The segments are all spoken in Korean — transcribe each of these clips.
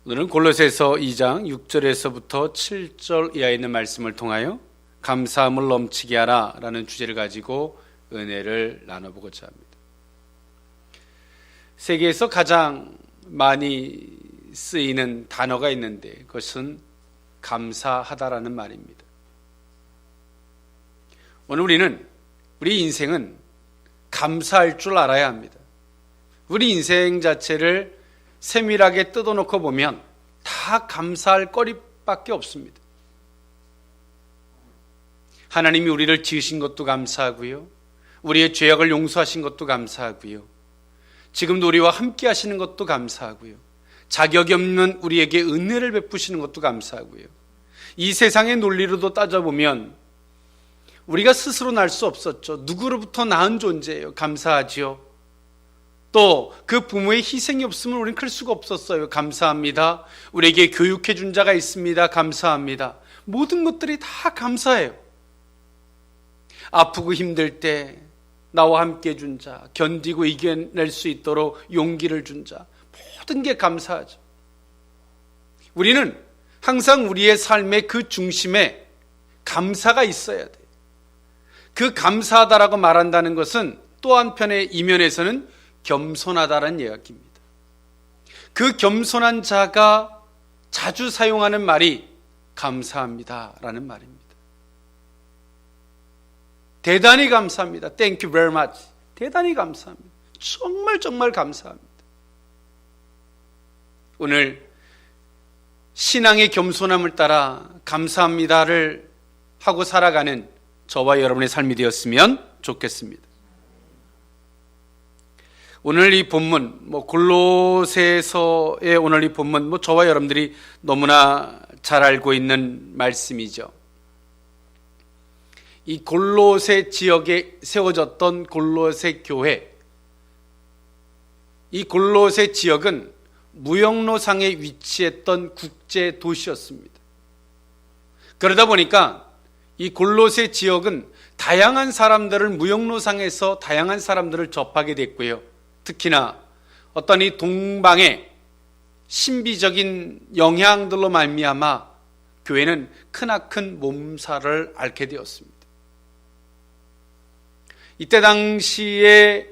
오늘은 골로새서 2장 6절에서부터 7절 이하에 있는 말씀을 통하여 감사함을 넘치게 하라 라는 주제를 가지고 은혜를 나눠보고자 합니다. 세계에서 가장 많이 쓰이는 단어가 있는데 그것은 감사하다라는 말입니다. 오늘 우리 인생은 감사할 줄 알아야 합니다. 우리 인생 자체를 세밀하게 뜯어놓고 보면 다 감사할 거리밖에 없습니다. 하나님이 우리를 지으신 것도 감사하고요, 우리의 죄악을 용서하신 것도 감사하고요, 지금도 우리와 함께 하시는 것도 감사하고요, 자격이 없는 우리에게 은혜를 베푸시는 것도 감사하고요, 이 세상의 논리로도 따져보면 우리가 스스로 날 수 없었죠. 누구로부터 낳은 존재예요. 감사하지요. 또 그 부모의 희생이 없으면 우리는 클 수가 없었어요. 감사합니다. 우리에게 교육해 준 자가 있습니다. 감사합니다. 모든 것들이 다 감사해요. 아프고 힘들 때 나와 함께 해준 자, 견디고 이겨낼 수 있도록 용기를 준 자, 모든 게 감사하죠. 우리는 항상 우리의 삶의 그 중심에 감사가 있어야 돼요. 그 감사하다라고 말한다는 것은 또 한편의 이면에서는 겸손하다라는 이야기입니다. 그 겸손한 자가 자주 사용하는 말이 감사합니다라는 말입니다. 대단히 감사합니다. Thank you very much. 대단히 감사합니다. 정말 감사합니다. 오늘 신앙의 겸손함을 따라 감사합니다를 하고 살아가는 저와 여러분의 삶이 되었으면 좋겠습니다. 오늘 이 본문, 골로새서의 오늘 이 본문, 저와 여러분들이 너무나 잘 알고 있는 말씀이죠. 이 골로새 지역에 세워졌던 골로새 교회, 이 골로새 지역은 무역로상에 위치했던 국제 도시였습니다. 그러다 보니까 이 골로새 지역은 다양한 사람들을 무역로상에서 다양한 사람들을 접하게 됐고요. 특히나 어떤 이 동방의 신비적인 영향들로 말미암아 교회는 크나큰 몸살을 앓게 되었습니다. 이때 당시에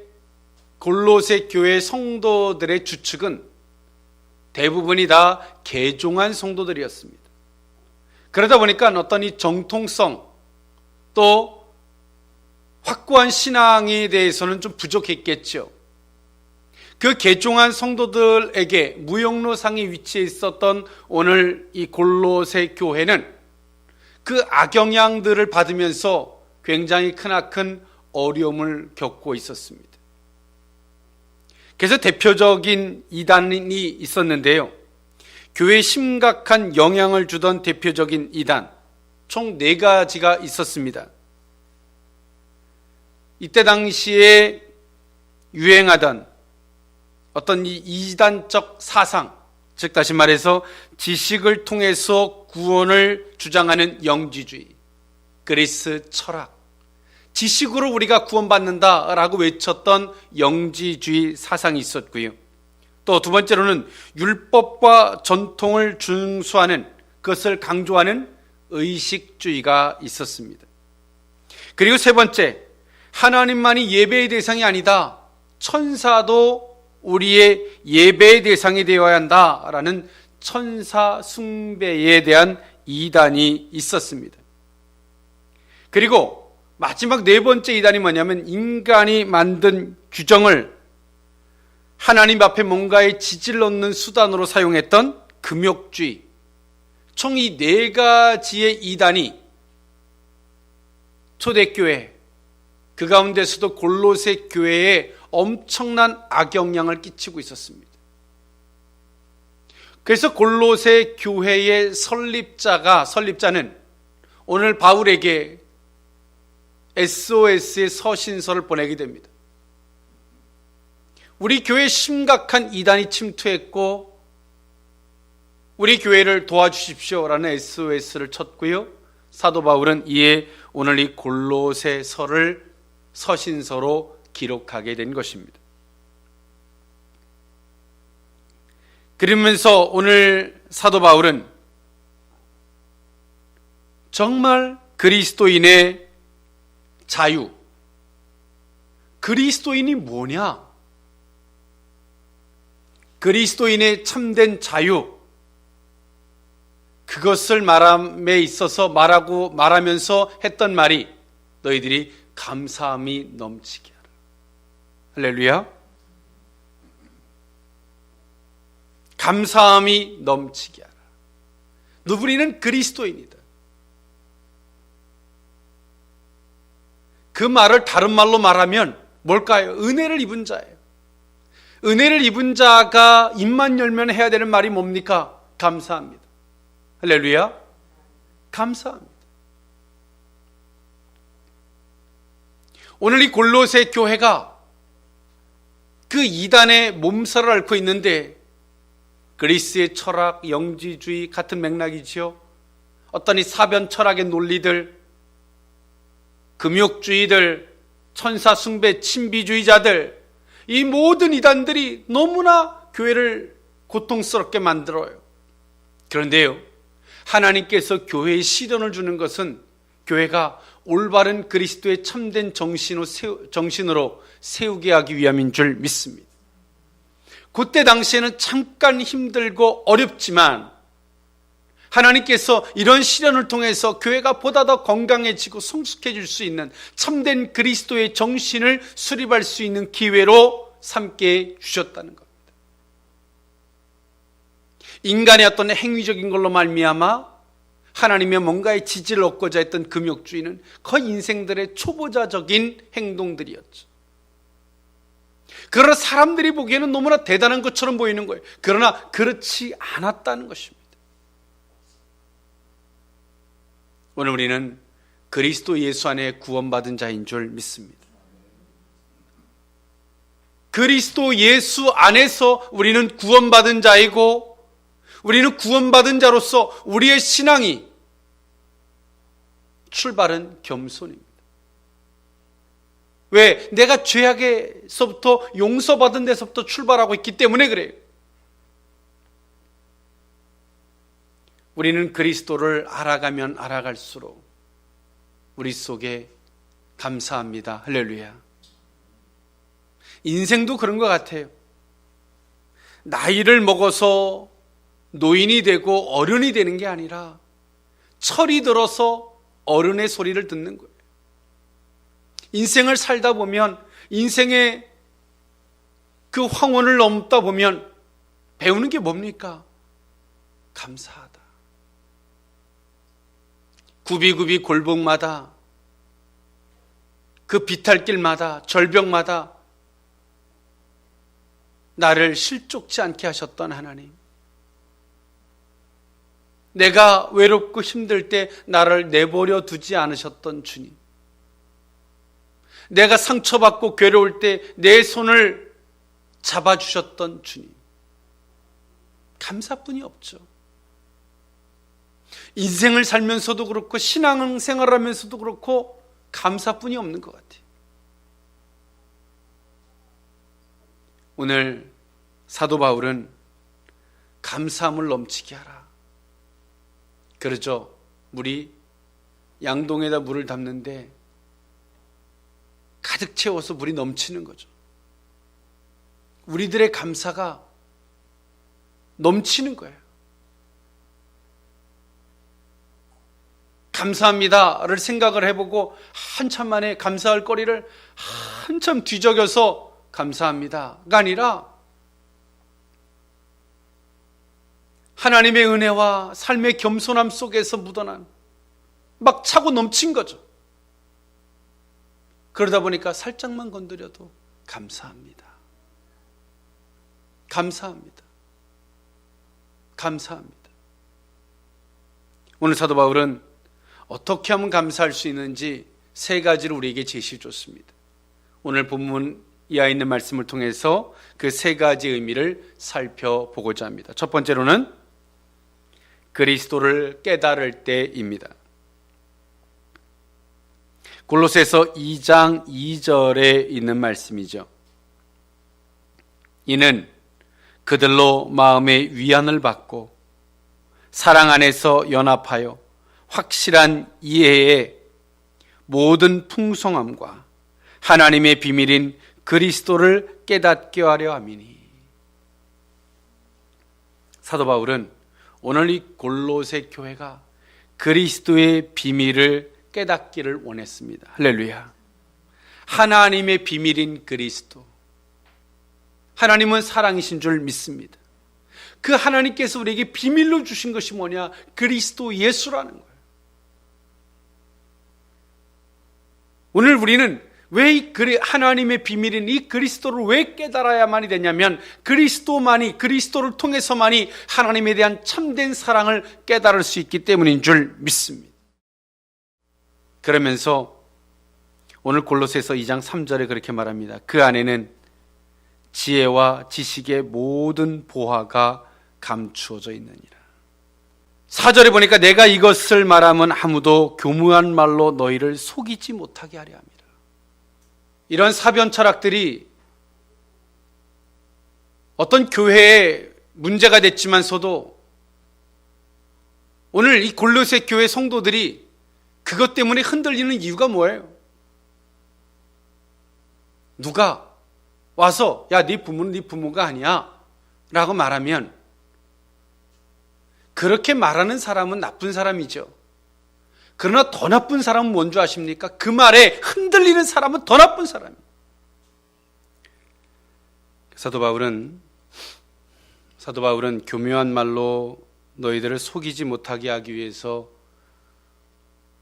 골로새 교회 성도들의 주축은 대부분이 다 개종한 성도들이었습니다. 그러다 보니까 어떤 이 정통성 또 확고한 신앙에 대해서는 좀 부족했겠죠. 그 개종한 성도들에게 무역로상에 위치해 있었던 오늘 이 골로새 교회는 그 악영향들을 받으면서 굉장히 크나큰 어려움을 겪고 있었습니다. 그래서 대표적인 이단이 있었는데요. 교회에 심각한 영향을 주던 대표적인 이단, 총 4가지가 있었습니다. 이때 당시에 유행하던 어떤 이 이단적 사상, 즉 다시 말해서 지식을 통해서 구원을 주장하는 영지주의, 그리스 철학, 지식으로 우리가 구원받는다라고 외쳤던 영지주의 사상이 있었고요. 또 두 번째로는 율법과 전통을 준수하는, 그것을 강조하는 의식주의가 있었습니다. 그리고 세 번째, 하나님만이 예배의 대상이 아니다, 천사도 우리의 예배의 대상이 되어야 한다라는 천사 숭배에 대한 이단이 있었습니다. 그리고 마지막 4번째 이단이 뭐냐면 인간이 만든 규정을 하나님 앞에 뭔가에 지질 넣는 수단으로 사용했던 금욕주의. 총 이 4가지의 이단이 초대교회, 그 가운데서도 골로새 교회에 엄청난 악영향을 끼치고 있었습니다. 그래서 골로새 교회의 설립자는 오늘 바울에게 SOS의 서신서를 보내게 됩니다. 우리 교회에 심각한 이단이 침투했고 우리 교회를 도와주십시오라는 SOS를 쳤고요. 사도 바울은 이에 오늘 이 골로새서를 서신서로 기록하게 된 것입니다. 그러면서 오늘 사도 바울은 정말 그리스도인의 자유, 그리스도인이 뭐냐? 그리스도인의 참된 자유, 그것을 말함에 있어서 말하면서 했던 말이 너희들이 감사함이 넘치게 하라. 할렐루야. 감사함이 넘치게 하라. 우리는 그리스도인이다. 그 말을 다른 말로 말하면 뭘까요? 은혜를 입은 자예요. 은혜를 입은 자가 입만 열면 해야 되는 말이 뭡니까? 감사합니다. 할렐루야. 감사합니다. 오늘 이 골로새 교회가 그 이단의 몸살을 앓고 있는데 그리스의 철학, 영지주의 같은 맥락이지요. 어떤 이 사변 철학의 논리들, 금욕주의들, 천사 숭배 신비주의자들, 이 모든 이단들이 너무나 교회를 고통스럽게 만들어요. 그런데요, 하나님께서 교회에 시련을 주는 것은 교회가 올바른 그리스도의 참된 정신으로 세우게 하기 위함인 줄 믿습니다. 그때 당시에는 잠깐 힘들고 어렵지만 하나님께서 이런 시련을 통해서 교회가 보다 더 건강해지고 성숙해질 수 있는 참된 그리스도의 정신을 수립할 수 있는 기회로 삼게 주셨다는 겁니다. 인간의 어떤 행위적인 걸로 말미암아 하나님의 뭔가의 지지를 얻고자 했던 금욕주의는 거의 인생들의 초보자적인 행동들이었죠. 그러나 사람들이 보기에는 너무나 대단한 것처럼 보이는 거예요. 그러나 그렇지 않았다는 것입니다. 오늘 우리는 그리스도 예수 안에 구원받은 자인 줄 믿습니다. 그리스도 예수 안에서 우리는 구원받은 자이고, 우리는 구원받은 자로서 우리의 신앙이 출발은 겸손입니다. 왜? 내가 죄악에서부터 용서받은 데서부터 출발하고 있기 때문에 그래요. 우리는 그리스도를 알아가면 알아갈수록 우리 속에 감사합니다. 할렐루야. 인생도 그런 것 같아요. 나이를 먹어서 노인이 되고 어른이 되는 게 아니라 철이 들어서 어른의 소리를 듣는 거예요. 인생을 살다 보면, 인생의 그 황혼을 넘다 보면 배우는 게 뭡니까? 감사하다. 굽이굽이 골목마다, 그 비탈길마다, 절벽마다 나를 실족지 않게 하셨던 하나님, 내가 외롭고 힘들 때 나를 내버려 두지 않으셨던 주님, 내가 상처받고 괴로울 때 내 손을 잡아주셨던 주님, 감사뿐이 없죠. 인생을 살면서도 그렇고 신앙생활을 하면서도 그렇고 감사뿐이 없는 것 같아요. 오늘 사도 바울은 감사함을 넘치게 하라. 그러죠. 물이 양동에다 물을 담는데 가득 채워서 물이 넘치는 거죠. 우리들의 감사가 넘치는 거예요. 감사합니다를 생각을 해보고 한참 만에 감사할 거리를 한참 뒤적여서 감사합니다가 아니라 하나님의 은혜와 삶의 겸손함 속에서 묻어난 막 차고 넘친 거죠. 그러다 보니까 살짝만 건드려도 감사합니다. 감사합니다. 감사합니다. 오늘 사도 바울은 어떻게 하면 감사할 수 있는지 세 가지를 우리에게 제시해 줬습니다. 오늘 본문 이하에 있는 말씀을 통해서 그 세 가지의 의미를 살펴보고자 합니다. 첫 번째로는 그리스도를 깨달을 때입니다. 골로새서 2장 2절에 있는 말씀이죠. 이는 그들로 마음의 위안을 받고 사랑 안에서 연합하여 확실한 이해의 모든 풍성함과 하나님의 비밀인 그리스도를 깨닫게 하려 함이니. 사도 바울은 오늘 이 골로새 교회가 그리스도의 비밀을 깨닫기를 원했습니다. 할렐루야. 하나님의 비밀인 그리스도. 하나님은 사랑이신 줄 믿습니다. 그 하나님께서 우리에게 비밀로 주신 것이 뭐냐? 그리스도 예수라는 거예요. 오늘 우리는 왜 하나님의 비밀인 이 그리스도를 왜 깨달아야만이 되냐면 그리스도를 통해서만이 하나님에 대한 참된 사랑을 깨달을 수 있기 때문인 줄 믿습니다. 그러면서 오늘 골로새서 2장 3절에 그렇게 말합니다. 그 안에는 지혜와 지식의 모든 보화가 감추어져 있느니라. 4절에 보니까 내가 이것을 말하면 아무도 교무한 말로 너희를 속이지 못하게 하려 함이라. 이런 사변 철학들이 어떤 교회에 문제가 됐지만서도 오늘 이 골로새 교회 성도들이 그것 때문에 흔들리는 이유가 뭐예요? 누가 와서 야, 네 부모는 네 부모가 아니야 라고 말하면 그렇게 말하는 사람은 나쁜 사람이죠. 그러나 더 나쁜 사람은 뭔 줄 아십니까? 그 말에 흔들리는 사람은 더 나쁜 사람이에요. 사도 바울은 교묘한 말로 너희들을 속이지 못하게 하기 위해서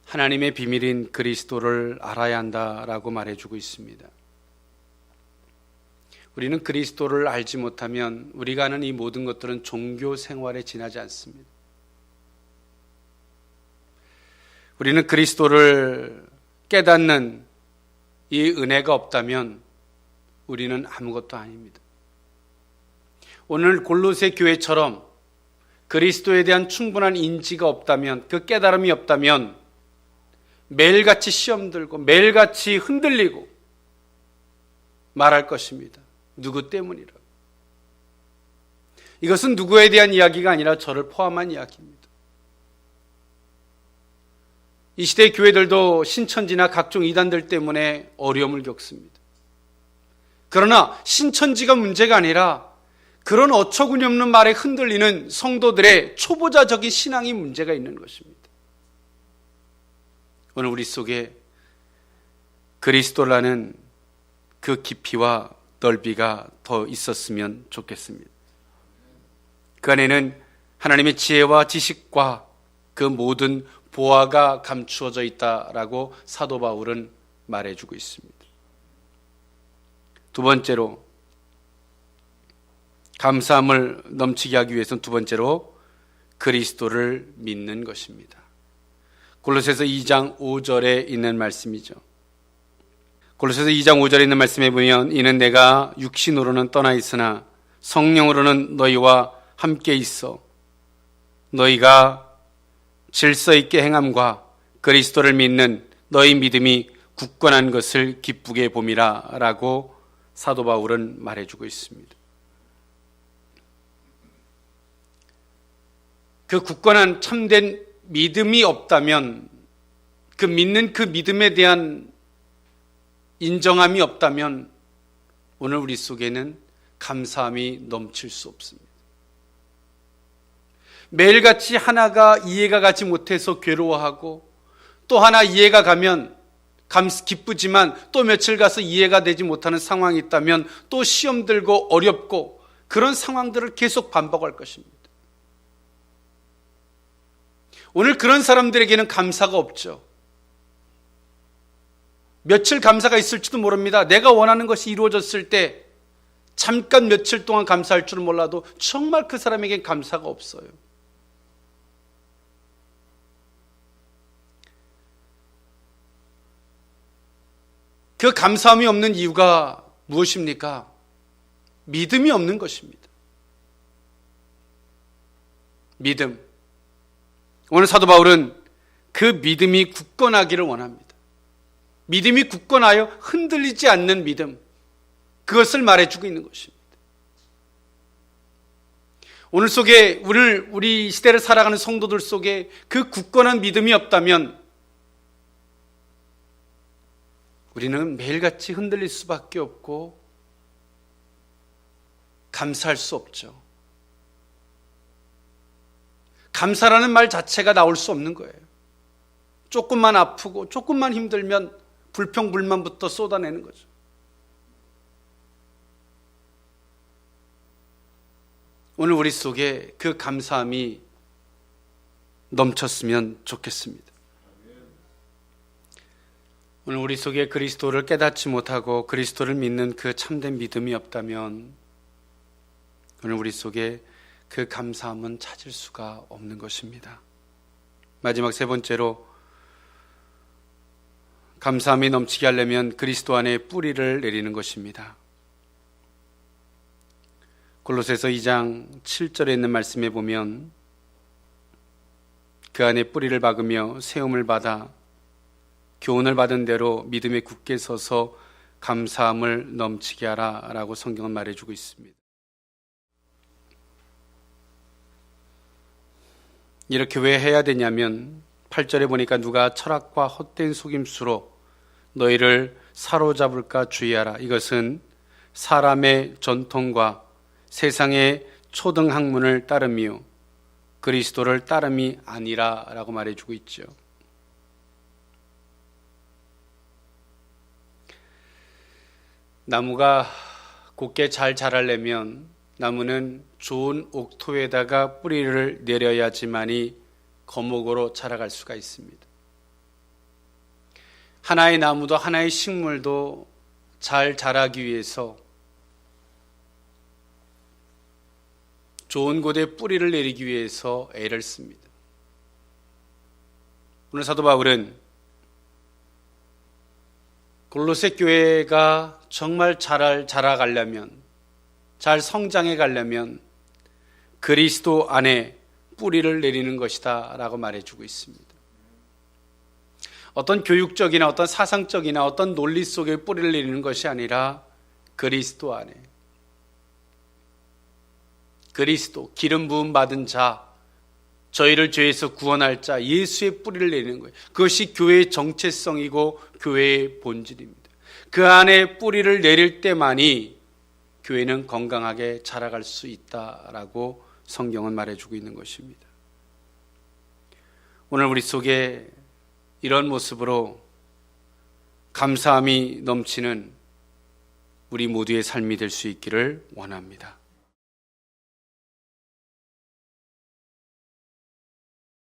하나님의 비밀인 그리스도를 알아야 한다라고 말해주고 있습니다. 우리는 그리스도를 알지 못하면 우리가 아는 이 모든 것들은 종교 생활에 지나지 않습니다. 우리는 그리스도를 깨닫는 이 은혜가 없다면 우리는 아무것도 아닙니다. 오늘 골로새 교회처럼 그리스도에 대한 충분한 인지가 없다면, 그 깨달음이 없다면 매일같이 시험 들고 매일같이 흔들리고 말할 것입니다. 누구 때문이라고. 이것은 누구에 대한 이야기가 아니라 저를 포함한 이야기입니다. 이 시대의 교회들도 신천지나 각종 이단들 때문에 어려움을 겪습니다. 그러나 신천지가 문제가 아니라 그런 어처구니 없는 말에 흔들리는 성도들의 초보자적인 신앙이 문제가 있는 것입니다. 오늘 우리 속에 그리스도라는 그 깊이와 넓이가 더 있었으면 좋겠습니다. 그 안에는 하나님의 지혜와 지식과 그 모든 보화가 감추어져 있다라고 사도 바울은 말해주고 있습니다. 두 번째로, 감사함을 넘치게 하기 위해서는 두 번째로 그리스도를 믿는 것입니다. 골로새서 2장 5절에 있는 말씀이죠. 골로새서 2장 5절에 있는 말씀에 보면 이는 내가 육신으로는 떠나 있으나 성령으로는 너희와 함께 있어 너희가 질서 있게 행함과 그리스도를 믿는 너희 믿음이 굳건한 것을 기쁘게 봄이라 라고 사도 바울은 말해주고 있습니다. 그 굳건한 참된 믿음이 없다면, 그 믿는 그 믿음에 대한 인정함이 없다면 오늘 우리 속에는 감사함이 넘칠 수 없습니다. 매일같이 하나가 이해가 가지 못해서 괴로워하고 또 하나 이해가 가면 기쁘지만 또 며칠 가서 이해가 되지 못하는 상황이 있다면 또 시험 들고 어렵고 그런 상황들을 계속 반복할 것입니다. 오늘 그런 사람들에게는 감사가 없죠. 며칠 감사가 있을지도 모릅니다. 내가 원하는 것이 이루어졌을 때 잠깐 며칠 동안 감사할 줄은 몰라도 정말 그 사람에겐 감사가 없어요. 그 감사함이 없는 이유가 무엇입니까? 믿음이 없는 것입니다. 믿음. 오늘 사도 바울은 그 믿음이 굳건하기를 원합니다. 믿음이 굳건하여 흔들리지 않는 믿음, 그것을 말해주고 있는 것입니다. 오늘 속에 우리 시대를 살아가는 성도들 속에 그 굳건한 믿음이 없다면 우리는 매일같이 흔들릴 수밖에 없고 감사할 수 없죠. 감사라는 말 자체가 나올 수 없는 거예요. 조금만 아프고 조금만 힘들면 불평불만부터 쏟아내는 거죠. 오늘 우리 속에 그 감사함이 넘쳤으면 좋겠습니다. 오늘 우리 속에 그리스도를 깨닫지 못하고 그리스도를 믿는 그 참된 믿음이 없다면 오늘 우리 속에 그 감사함은 찾을 수가 없는 것입니다. 마지막 세 번째로, 감사함이 넘치게 하려면 그리스도 안에 뿌리를 내리는 것입니다. 골로새서 2장 7절에 있는 말씀에 보면 그 안에 뿌리를 박으며 세움을 받아 교훈을 받은 대로 믿음에 굳게 서서 감사함을 넘치게 하라 라고 성경은 말해주고 있습니다. 이렇게 왜 해야 되냐면 8절에 보니까 누가 철학과 헛된 속임수로 너희를 사로잡을까 주의하라. 이것은 사람의 전통과 세상의 초등 학문을 따름이요 그리스도를 따름이 아니라 라고 말해주고 있죠. 나무가 곱게 잘 자라려면 나무는 좋은 옥토에다가 뿌리를 내려야지만이 거목으로 자라갈 수가 있습니다. 하나의 나무도 하나의 식물도 잘 자라기 위해서 좋은 곳에 뿌리를 내리기 위해서 애를 씁니다. 오늘 사도 바울은 골로새 교회가 정말 자라가려면, 잘 성장해 가려면 그리스도 안에 뿌리를 내리는 것이다 라고 말해주고 있습니다. 어떤 교육적이나 어떤 사상적이나 어떤 논리 속에 뿌리를 내리는 것이 아니라 그리스도 안에, 그리스도, 기름 부음 받은 자, 저희를 죄에서 구원할 자, 예수의 뿌리를 내리는 거예요. 그것이 교회의 정체성이고 교회의 본질입니다. 그 안에 뿌리를 내릴 때만이 교회는 건강하게 자라갈 수 있다라고 성경은 말해주고 있는 것입니다. 오늘 우리 속에 이런 모습으로 감사함이 넘치는 우리 모두의 삶이 될 수 있기를 원합니다.